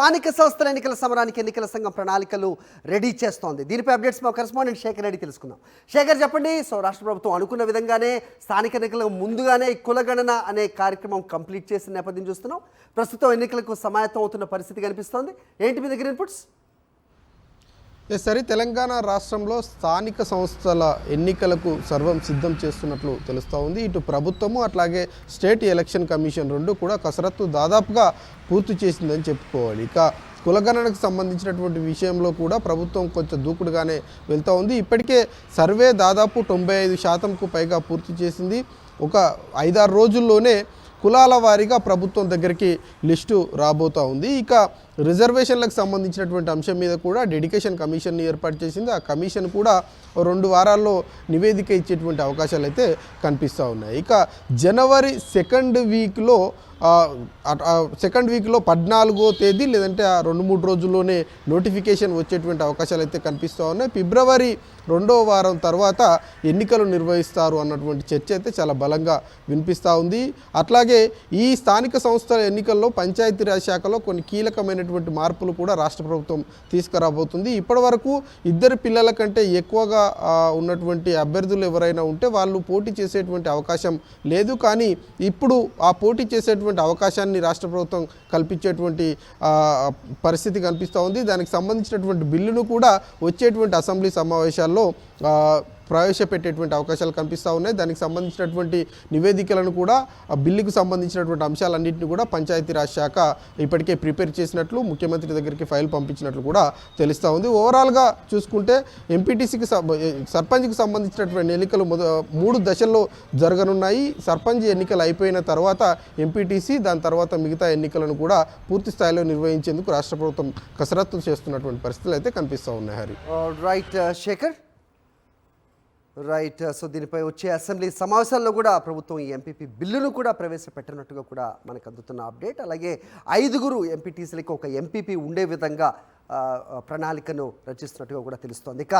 స్థానిక సంస్థల ఎన్నికల సమరానికి ఎన్నికల సంఘం ప్రణాళికలు రెడీ చేస్తోంది. దీనిపై అప్డేట్స్ మా కరెస్పాండెంట్ శేఖర్ రెడ్డి తెలుసుకుందాం. శేఖర్, చెప్పండి. రాష్ట్ర ప్రభుత్వం అనుకున్న విధంగానే స్థానిక ఎన్నికలకు ముందుగానే కులగణన అనే కార్యక్రమం కంప్లీట్ చేసిన నేపథ్యం చూస్తున్నాం. ప్రస్తుతం ఎన్నికలకు సమాయత్తం అవుతున్న పరిస్థితి కనిపిస్తోంది. ఏంటి మీ దగ్గర ఇన్పుట్స్? సరే, తెలంగాణ రాష్ట్రంలో స్థానిక సంస్థల ఎన్నికలకు సర్వం సిద్ధం చేస్తున్నట్లు తెలుస్తూ ఉంది. ఇటు ప్రభుత్వము అట్లాగే స్టేట్ ఎలక్షన్ కమిషన్ రెండు కూడా కసరత్తు దాదాపుగా పూర్తి చేసిందని చెప్పుకోవాలి. ఇక కులగణనకు సంబంధించినటువంటి విషయంలో కూడా ప్రభుత్వం కొంచెం దూకుడుగానే వెళ్తూ ఉంది. ఇప్పటికే సర్వే దాదాపు 95% పైగా పూర్తి చేసింది. ఒక 5-6 రోజుల్లోనే కులాల వారీగా ప్రభుత్వం దగ్గరికి లిస్టు రాబోతూ ఉంది. ఇక రిజర్వేషన్లకు సంబంధించినటువంటి అంశం మీద కూడా డెడికేషన్ కమిషన్ని ఏర్పాటు చేసింది. ఆ కమిషన్ కూడా 2 వారాల్లో నివేదిక ఇచ్చేటువంటి అవకాశాలు అయితే కనిపిస్తూ ఉన్నాయి. ఇక జనవరి సెకండ్ వీక్లో 14వ తేదీ లేదంటే ఆ 2-3 రోజుల్లోనే నోటిఫికేషన్ వచ్చేటువంటి అవకాశాలు అయితే కనిపిస్తూ ఉన్నాయి. ఫిబ్రవరి 2వ వారం తర్వాత ఎన్నికలు నిర్వహిస్తారు అన్నటువంటి చర్చ అయితే చాలా బలంగా వినిపిస్తూ ఉంది. అట్లాగే ఈ స్థానిక సంస్థల ఎన్నికల్లో పంచాయతీరాజ్ శాఖలో కొన్ని కీలకమైనటువంటి మార్పులు కూడా రాష్ట్ర ప్రభుత్వం తీసుకురాబోతుంది. ఇప్పటి వరకు 2 పిల్లల కంటే ఎక్కువగా ఉన్నటువంటి అభ్యర్థులు ఎవరైనా ఉంటే వాళ్ళు పోటీ చేసేటువంటి అవకాశం లేదు. కానీ ఇప్పుడు ఆ పోటీ చేసేటువంటి అవకాశాన్ని రాష్ట్ర ప్రభుత్వం కల్పించేటువంటి పరిస్థితి కనిపిస్తూ ఉంది. దానికి సంబంధించినటువంటి బిల్లును కూడా వచ్చేటువంటి అసెంబ్లీ సమావేశాల్లో ప్రవేశపెట్టేటువంటి అవకాశాలు కనిపిస్తూ ఉన్నాయి. దానికి సంబంధించినటువంటి నివేదికలను కూడా ఆ బిల్లుకు సంబంధించినటువంటి అంశాలన్నింటినీ కూడా పంచాయతీరాజ్ శాఖ ఇప్పటికే ప్రిపేర్ చేసినట్లు ముఖ్యమంత్రి దగ్గరికి ఫైల్ పంపించినట్లు కూడా తెలుస్తూ ఉంది. ఓవరాల్గా చూసుకుంటే ఎంపీటీసీకి సర్పంచ్కి సంబంధించినటువంటి ఎన్నికలు 3 దశల్లో జరగనున్నాయి. సర్పంచ్ ఎన్నికలు అయిపోయిన తర్వాత ఎంపీటీసీ, దాని తర్వాత మిగతా ఎన్నికలను కూడా పూర్తి స్థాయిలో నిర్వహించేందుకు రాష్ట్ర ప్రభుత్వం కసరత్తు చేస్తున్నటువంటి పరిస్థితులు అయితే కనిపిస్తూ ఉన్నాయి. Hari right Shekhar, right. So దీనిపై వచ్చే అసెంబ్లీ సమావేశాల్లో కూడా ప్రభుత్వం ఈ ఎంపీపీ బిల్లును కూడా ప్రవేశపెట్టినట్టుగా కూడా మనకు అందుతున్న అప్డేట్. అలాగే 5 ఎంపీటీసీలకు ఒక ఎంపీపీ ఉండే విధంగా ప్రణాళికను రచిస్తున్నట్టుగా కూడా తెలుస్తోంది. ఇక